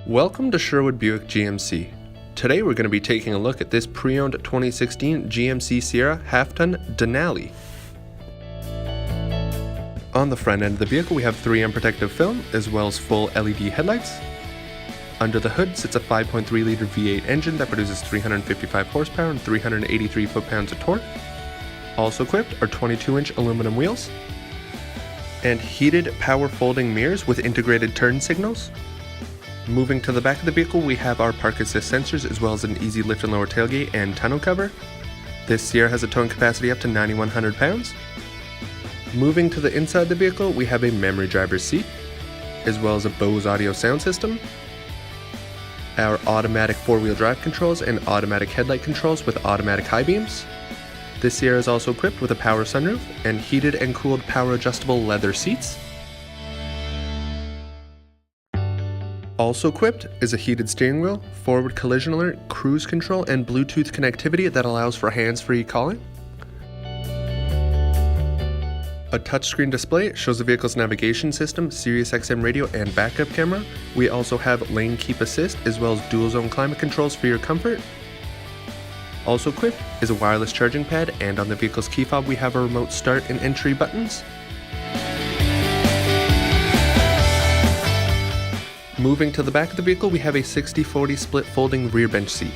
Welcome to Sherwood Buick GMC. Today we're going to be taking a look at this pre-owned 2016 GMC Sierra half-ton Denali. On the front end of the vehicle we have 3M protective film as well as full LED headlights. Under the hood sits a 5.3-liter V8 engine that produces 355 horsepower and 383 foot-pounds of torque. Also equipped are 22-inch aluminum wheels and heated power folding mirrors with integrated turn signals. Moving to the back of the vehicle, we have our park assist sensors as well as an easy lift and lower tailgate and tonneau cover. This Sierra has a towing capacity up to 9,100 pounds. Moving to the inside of the vehicle, we have a memory driver's seat, as well as a Bose audio sound system, our automatic four-wheel drive controls and automatic headlight controls with automatic high beams. This Sierra is also equipped with a power sunroof and heated and cooled power adjustable leather seats. Also equipped is a heated steering wheel, forward collision alert, cruise control, and Bluetooth connectivity that allows for hands-free calling. A touchscreen display shows the vehicle's navigation system, SiriusXM radio, and backup camera. We also have lane keep assist as well as dual zone climate controls for your comfort. Also equipped is a wireless charging pad, and on the vehicle's key fob we have our remote start and entry buttons. Moving to the back of the vehicle, we have a 60-40 split folding rear bench seat.